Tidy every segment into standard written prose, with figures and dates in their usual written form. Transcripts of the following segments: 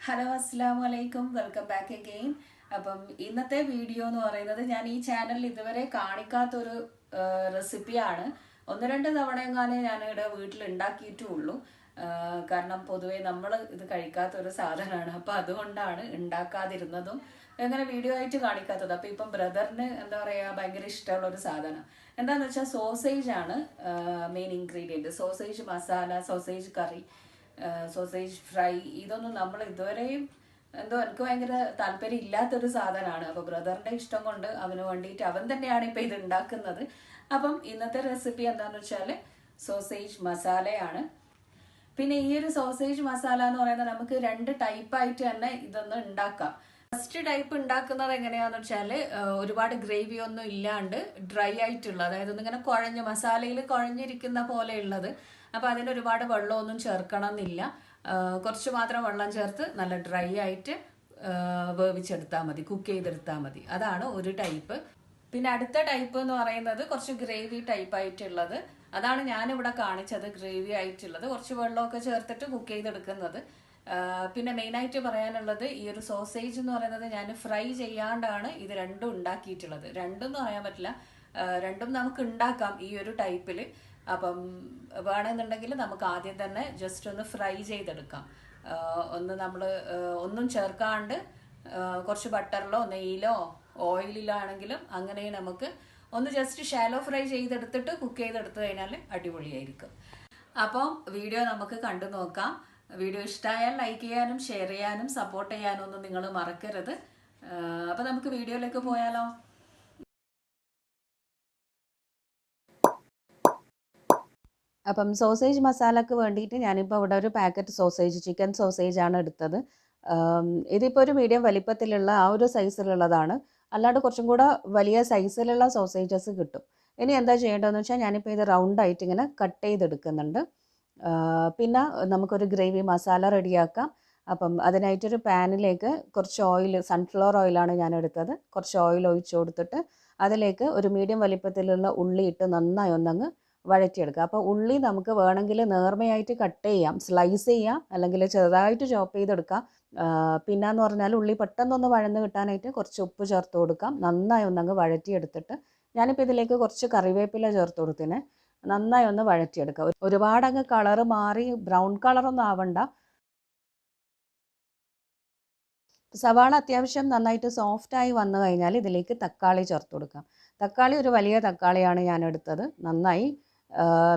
Hello അസ്സലാമു അലൈക്കും, welcome back again. അപ്പം ഇന്നത്തെ വീഡിയോ എന്ന് പറയുന്നത് ഞാൻ ഈ ചാനലിൽ ഇതുവരെ കാണിക്കാത്തൊരു റെസിപ്പിയാണ്. ഒന്ന് രണ്ട് തവണയെങ്ങാനേ ഞാനിവിടെ വീട്ടിൽ ഉണ്ടാക്കിയിട്ടുള്ളൂ. കാരണം പൊതുവേ നമ്മൾ ഇത് കഴിക്കാത്തൊരു സാധനമാണ്. അപ്പം അതുകൊണ്ടാണ് ഉണ്ടാക്കാതിരുന്നതും അങ്ങനെ വീഡിയോ ആയിട്ട് കാണിക്കാത്തത്. അപ്പം ഇപ്പം ബ്രദറിന് എന്താ പറയുക ഭയങ്കര ഇഷ്ടമുള്ള ഒരു സാധനം എന്താണെന്ന് വെച്ചാൽ സോസേജ് ആണ് main ingredient. Sausage masala, sausage curry, sausage fry, ഇതൊന്നും നമ്മൾ ഇതുവരെയും എന്തോ എനിക്ക് ഭയങ്കര താല്പര്യം ഇല്ലാത്തൊരു സാധനമാണ്. അപ്പോൾ ബ്രദറിന്റെ ഇഷ്ടം കൊണ്ട് അവന് വേണ്ടിയിട്ട് അവൻ തന്നെയാണ് ഇപ്പം ഇത് ഉണ്ടാക്കുന്നത്. അപ്പം ഇന്നത്തെ റെസിപ്പി എന്താണെന്ന് വെച്ചാൽ സോസേജ് മസാലയാണ്. പിന്നെ ഈ ഒരു സോസേജ് മസാല എന്ന് പറയുന്നത് നമുക്ക് രണ്ട് ടൈപ്പായിട്ട് തന്നെ ഇതൊന്ന് ഉണ്ടാക്കാം. ഫസ്റ്റ് ടൈപ്പ് ഉണ്ടാക്കുന്നത് എങ്ങനെയാന്ന് വെച്ചാൽ ഒരുപാട് ഗ്രേവി ഒന്നും ഇല്ലാണ്ട് ഡ്രൈ ആയിട്ടുള്ള, അതായത് ഒന്നിങ്ങനെ കുഴഞ്ഞ് മസാലയിൽ കുഴഞ്ഞിരിക്കുന്ന പോലെയുള്ളത്. അപ്പോൾ അതിന് ഒരുപാട് വെള്ളമൊന്നും ചേർക്കണം എന്നില്ല, കുറച്ച് മാത്രം വെള്ളം ചേർത്ത് നല്ല ഡ്രൈ ആയിട്ട് വേവിച്ചെടുത്താൽ മതി, കുക്ക് ചെയ്തെടുത്താൽ മതി. അതാണ് ഒരു ടൈപ്പ്. പിന്നെ അടുത്ത ടൈപ്പ് എന്ന് പറയുന്നത് കുറച്ച് ഗ്രേവി ടൈപ്പ് ആയിട്ടുള്ളത്. അതാണ് ഞാനിവിടെ കാണിച്ചത്, ഗ്രേവി ആയിട്ടുള്ളത്, കുറച്ച് വെള്ളമൊക്കെ ചേർത്തിട്ട് കുക്ക് ചെയ്തെടുക്കുന്നത്. പിന്നെ മെയിനായിട്ട് പറയാനുള്ളത് ഈ ഒരു സോസേജ് എന്ന് പറയുന്നത് ഞാൻ ഫ്രൈ ചെയ്യാണ്ടാണ് ഇത് രണ്ടും ഉണ്ടാക്കിയിട്ടുള്ളത്. രണ്ടും എന്ന് പറയാൻ പറ്റില്ല, രണ്ടും നമുക്ക് ഉണ്ടാക്കാം ഈ ഒരു ടൈപ്പിൽ. അപ്പം വേണമെന്നുണ്ടെങ്കിൽ നമുക്ക് ആദ്യം തന്നെ ജസ്റ്റ് ഒന്ന് ഫ്രൈ ചെയ്തെടുക്കാം. ഒന്ന് നമ്മൾ ഒന്നും ചേർക്കാണ്ട് കുറച്ച് ബട്ടറിലോ നെയ്യിലോ ഓയിലിലോ ആണെങ്കിലും അങ്ങനെ നമുക്ക് ഒന്ന് ജസ്റ്റ് ഷാലോ ഫ്രൈ ചെയ്തെടുത്തിട്ട് കുക്ക് ചെയ്തെടുത്തു കഴിഞ്ഞാൽ അടിപൊളിയായിരിക്കും. അപ്പം വീഡിയോ നമുക്ക് കണ്ടു നോക്കാം. വീഡിയോ ഇഷ്ടമായാൽ ലൈക്ക് ചെയ്യാനും ഷെയർ ചെയ്യാനും സപ്പോർട്ട് ചെയ്യാനും ഒന്നും നിങ്ങൾ മറക്കരുത്. അപ്പം നമുക്ക് വീഡിയോയിലേക്ക് പോയാലോ. അപ്പം സോസേജ് മസാലക്ക് വേണ്ടിയിട്ട് ഞാനിപ്പോൾ ഇവിടെ ഒരു പാക്കറ്റ് സോസേജ്, ചിക്കൻ സോസേജ് ആണ് എടുത്തത്. ഇതിപ്പോൾ ഒരു മീഡിയം വലിപ്പത്തിലുള്ള ആ ഒരു സൈസിലുള്ളതാണ്. അല്ലാണ്ട് കുറച്ചും കൂടെ വലിയ സൈസിലുള്ള സോസേജസ് കിട്ടും. ഇനി എന്താ ചെയ്യേണ്ടതെന്ന് വെച്ചാൽ ഞാനിപ്പോൾ ഇത് റൗണ്ടായിട്ട് ഇങ്ങനെ കട്ട് ചെയ്തെടുക്കുന്നുണ്ട്. പിന്നെ നമുക്കൊരു ഗ്രേവി മസാല റെഡിയാക്കാം. അപ്പം അതിനായിട്ടൊരു പാനിലേക്ക് കുറച്ച് ഓയിൽ, സൺഫ്ലവർ ഓയിലാണ് ഞാൻ എടുത്തത്. കുറച്ച് ഓയിൽ ഒഴിച്ച് കൊടുത്തിട്ട് അതിലേക്ക് ഒരു മീഡിയം വലിപ്പത്തിലുള്ള ഉള്ളി ഇട്ട് നന്നായി ഒന്നങ്ങ് വഴറ്റിയെടുക്കുക. അപ്പോൾ ഉള്ളി നമുക്ക് വേണമെങ്കിൽ നേർമയായിട്ട് കട്ട് ചെയ്യാം, സ്ലൈസ് ചെയ്യാം, അല്ലെങ്കിൽ ചെറുതായിട്ട് ചോപ്പ് ചെയ്തെടുക്കാം. പിന്നെന്ന് പറഞ്ഞാൽ ഉള്ളി പെട്ടെന്നൊന്ന് വഴന്ന് കിട്ടാനായിട്ട് കുറച്ച് ഉപ്പ് ചേർത്ത് കൊടുക്കാം. നന്നായി ഒന്നങ്ങ് വഴറ്റിയെടുത്തിട്ട് ഞാനിപ്പോൾ ഇതിലേക്ക് കുറച്ച് കറിവേപ്പില ചേർത്ത് കൊടുത്തിന്. നന്നായി ഒന്ന് വഴറ്റിയെടുക്കുക. ഒരുപാട് അങ്ങ് കളറ് മാറി ബ്രൗൺ കളറൊന്നും ആവണ്ട. സവാള അത്യാവശ്യം നന്നായിട്ട് സോഫ്റ്റായി വന്നു കഴിഞ്ഞാൽ ഇതിലേക്ക് തക്കാളി ചേർത്ത് കൊടുക്കാം. തക്കാളി ഒരു വലിയ തക്കാളിയാണ് ഞാൻ എടുത്തത്. നന്നായി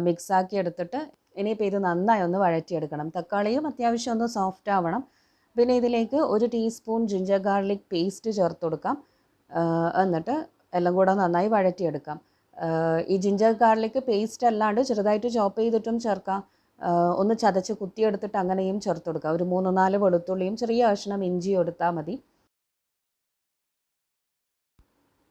മിക്സാക്കി എടുത്തിട്ട് ഇനിയിപ്പോൾ ഇത് നന്നായി ഒന്ന് വഴറ്റിയെടുക്കണം. തക്കാളിയും അത്യാവശ്യം ഒന്ന് സോഫ്റ്റ് ആവണം. പിന്നെ ഇതിലേക്ക് ഒരു ടീസ്പൂൺ ജിഞ്ചർ ഗാർലിക് പേസ്റ്റ് ചേർത്ത് കൊടുക്കാം. എന്നിട്ട് എല്ലാം കൂടെ നന്നായി വഴറ്റിയെടുക്കാം. ഈ ജിഞ്ചർ ഗാർലിക് പേസ്റ്റ് അല്ലാണ്ട് ചെറുതായിട്ട് ചോപ്പ് ചെയ്തിട്ടും ചേർക്കാം. ഒന്ന് ചതച്ച് കുത്തിയെടുത്തിട്ട് അങ്ങനെയും ചേർത്ത് കൊടുക്കാം. ഒരു 3-4 വെളുത്തുള്ളിയും ചെറിയ കഷ്ണം ഇഞ്ചിയും എടുത്താൽ മതി.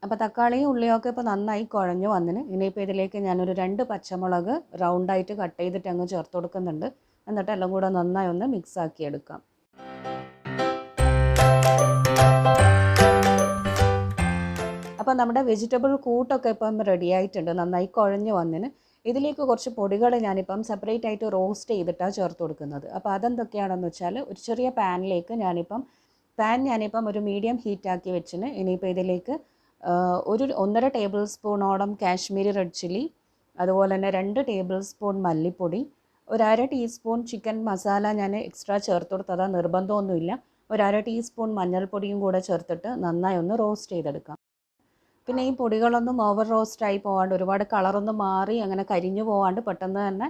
അപ്പോൾ തക്കാളിയും ഉള്ളിയൊക്കെ ഇപ്പോൾ നന്നായി കുഴഞ്ഞു വന്നിന്. ഇനിയിപ്പോൾ ഇതിലേക്ക് ഞാനൊരു 2 പച്ചമുളക് റൗണ്ടായിട്ട് കട്ട് ചെയ്തിട്ട് അങ്ങ് ചേർത്ത് കൊടുക്കുന്നുണ്ട്. എന്നിട്ട് എല്ലാം കൂടെ നന്നായി ഒന്ന് മിക്സ് ആക്കി എടുക്കാം. അപ്പോൾ നമ്മുടെ വെജിറ്റബിൾ കൂട്ടൊക്കെ ഇപ്പം റെഡി ആയിട്ടുണ്ട്, നന്നായി കുഴഞ്ഞു വന്നിന്. ഇതിലേക്ക് കുറച്ച് പൊടികൾ ഞാനിപ്പം സെപ്പറേറ്റ് ആയിട്ട് റോസ്റ്റ് ചെയ്തിട്ടാണ് ചേർത്ത് കൊടുക്കുന്നത്. അപ്പോൾ അതെന്തൊക്കെയാണെന്ന് വെച്ചാൽ ഒരു ചെറിയ പാനിലേക്ക് ഞാനിപ്പം ഒരു മീഡിയം ഹീറ്റാക്കി വെച്ചിന്. ഇനിയിപ്പോൾ ഇതിലേക്ക് ഒരു 1.5 ടേബിൾ സ്പൂണോളം കാശ്മീരി റെഡ് ചില്ലി, അതുപോലെ തന്നെ 2 ടേബിൾ സ്പൂൺ മല്ലിപ്പൊടി, ഒരു 1/2 ടീസ്പൂൺ ചിക്കൻ മസാല ഞാൻ എക്സ്ട്രാ ചേർത്ത് കൊടുത്തതാണ്, നിർബന്ധമൊന്നുമില്ല. ഒരു 1/2 ടീസ്പൂൺ മഞ്ഞൾപ്പൊടിയും കൂടെ ചേർത്തിട്ട് നന്നായി ഒന്ന് റോസ്റ്റ് ചെയ്തെടുക്കാം. പിന്നെ ഈ പൊടികളൊന്നും ഓവർ റോസ്റ്റായി പോകാണ്ട്, ഒരുപാട് കളറൊന്നും മാറി അങ്ങനെ കരിഞ്ഞു പോകാണ്ട് പെട്ടെന്ന് തന്നെ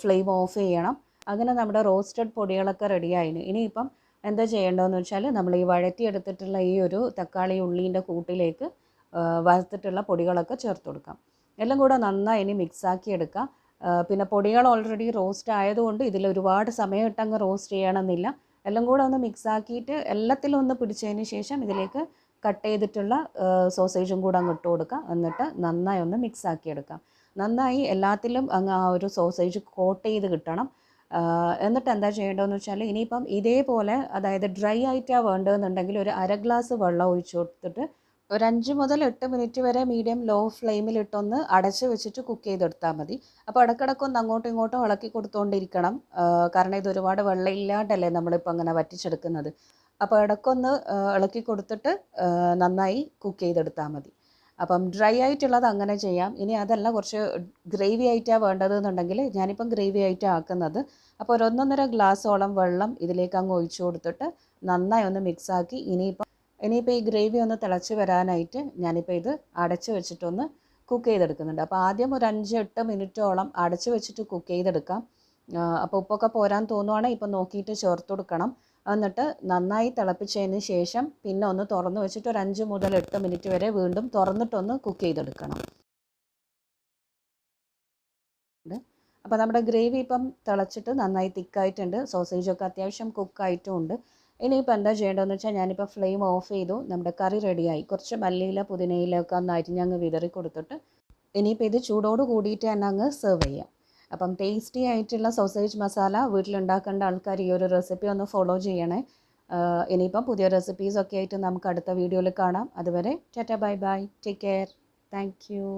ഫ്ലെയിം ഓഫ് ചെയ്യണം. അങ്ങനെ നമ്മുടെ റോസ്റ്റഡ് പൊടികളൊക്കെ റെഡിയായിന്. ഇനിയിപ്പം എന്താ ചെയ്യേണ്ടതെന്ന് വെച്ചാൽ നമ്മൾ ഈ വഴറ്റിയെടുത്തിട്ടുള്ള ഈ ഒരു തക്കാളി ഉള്ളീൻ്റെ കൂട്ടിലേക്ക് വറുത്തിട്ടുള്ള പൊടികളൊക്കെ ചേർത്ത് കൊടുക്കാം. എല്ലാം കൂടെ നന്നായി ഇനി മിക്സാക്കി എടുക്കാം. പിന്നെ പൊടികൾ ഓൾറെഡി റോസ്റ്റ് ആയതുകൊണ്ട് ഇതിൽ ഒരുപാട് സമയം ഇട്ടങ്ങ് റോസ്റ്റ് ചെയ്യണമെന്നില്ല. എല്ലാം കൂടെ ഒന്ന് മിക്സാക്കിയിട്ട് എല്ലാത്തിലും ഒന്ന് പിടിച്ചതിന് ശേഷം ഇതിലേക്ക് കട്ട് ചെയ്തിട്ടുള്ള സോസേജും കൂടെ അങ്ങ് ഇട്ട് കൊടുക്കാം. എന്നിട്ട് നന്നായി ഒന്ന് മിക്സാക്കി എടുക്കാം. നന്നായി എല്ലാത്തിലും അങ്ങ് ആ ഒരു സോസേജ് കോട്ട് ചെയ്ത് കിട്ടണം. എന്നിട്ട് എന്താ ചെയ്യേണ്ടതെന്ന് വെച്ചാൽ ഇനിയിപ്പം ഇതേപോലെ, അതായത് ഡ്രൈ ആയിട്ടാണ് വേണ്ടതെന്നുണ്ടെങ്കിൽ ഒരു 1/2 ഗ്ലാസ് വെള്ളം ഒഴിച്ച് കൊടുത്തിട്ട് ഒരു 5 മുതൽ 8 മിനിറ്റ് വരെ മീഡിയം ലോ ഫ്ലെയിമിലിട്ടൊന്ന് അടച്ച് വെച്ചിട്ട് കുക്ക് ചെയ്തെടുത്താൽ മതി. അപ്പോൾ ഇടയ്ക്കിടയ്ക്കൊന്ന് അങ്ങോട്ടും ഇങ്ങോട്ടും ഇളക്കി കൊടുത്തുകൊണ്ടിരിക്കണം. കാരണം ഇത് ഒരുപാട് വെള്ളം ഇല്ലാണ്ടല്ലേ നമ്മളിപ്പോൾ അങ്ങനെ വറ്റിച്ചെടുക്കുന്നത്. അപ്പോൾ ഇടയ്ക്കൊന്ന് ഇളക്കി കൊടുത്തിട്ട് നന്നായി കുക്ക് ചെയ്തെടുത്താൽ മതി. അപ്പം ഡ്രൈ ആയിട്ടുള്ളത് അങ്ങനെ ചെയ്യാം. ഇനി അതല്ല കുറച്ച് ഗ്രേവി ആയിട്ടാണ് വേണ്ടതെന്നുണ്ടെങ്കിൽ ഞാനിപ്പം ഗ്രേവി ആയിട്ടാണ് ആക്കുന്നത്. അപ്പോൾ ഒരു 1.5 ഗ്ലാസ്സോളം വെള്ളം ഇതിലേക്ക് അങ്ങ് ഒഴിച്ചു കൊടുത്തിട്ട് നന്നായി ഒന്ന് മിക്സാക്കി ഇനിയിപ്പോൾ ഈ ഗ്രേവി ഒന്ന് തിളച്ച് വരാനായിട്ട് ഞാനിപ്പോൾ ഇത് അടച്ച് വെച്ചിട്ടൊന്ന് കുക്ക് ചെയ്തെടുക്കുന്നുണ്ട്. അപ്പോൾ ആദ്യം ഒരു 5-8 മിനിറ്റോളം അടച്ച് വെച്ചിട്ട് കുക്ക് ചെയ്തെടുക്കാം. അപ്പോൾ ഉപ്പൊക്കെ പോരാൻ തോന്നുവാണെങ്കിൽ ഇപ്പം നോക്കിയിട്ട് ചേർത്ത് കൊടുക്കണം. എന്നിട്ട് നന്നായി തിളപ്പിച്ചതിന് ശേഷം പിന്നെ ഒന്ന് തുറന്ന് വെച്ചിട്ട് ഒരു 5 മുതൽ 8 മിനിറ്റ് വരെ വീണ്ടും തുറന്നിട്ടൊന്ന് കുക്ക് ചെയ്തെടുക്കണം. അപ്പോൾ നമ്മുടെ ഗ്രേവി ഇപ്പം തിളച്ചിട്ട് നന്നായി തിക്കായിട്ടുണ്ട്. സോസേജൊക്കെ അത്യാവശ്യം കുക്കായിട്ടും ഉണ്ട്. ഇനിയിപ്പോൾ എന്താ ചെയ്യേണ്ടതെന്ന് വെച്ചാൽ ഞാനിപ്പോൾ ഫ്ലെയിം ഓഫ് ചെയ്തു. നമ്മുടെ കറി റെഡിയായി. കുറച്ച് മല്ലിയില പുതിനയിലൊക്കെ ഒന്ന് അരിഞ്ഞ് അങ്ങ് വിതറി കൊടുത്തിട്ട് ഇനിയിപ്പോൾ ഇത് ചൂടോട് കൂടിയിട്ട് തന്നെ അങ്ങ് സെർവ് ചെയ്യാം. അപ്പം ടേസ്റ്റി ആയിട്ടുള്ള സോസേജ് മസാല വീട്ടിലുണ്ടാക്കേണ്ട ആൾക്കാർ ഈ ഒരു റെസിപ്പി ഒന്ന് ഫോളോ ചെയ്യണേ. ഇനിയിപ്പം പുതിയ റെസിപ്പീസൊക്കെ ആയിട്ട് നമുക്ക് അടുത്ത വീഡിയോയിൽ കാണാം. അതുവരെ Tata bye bye, take care, thank you.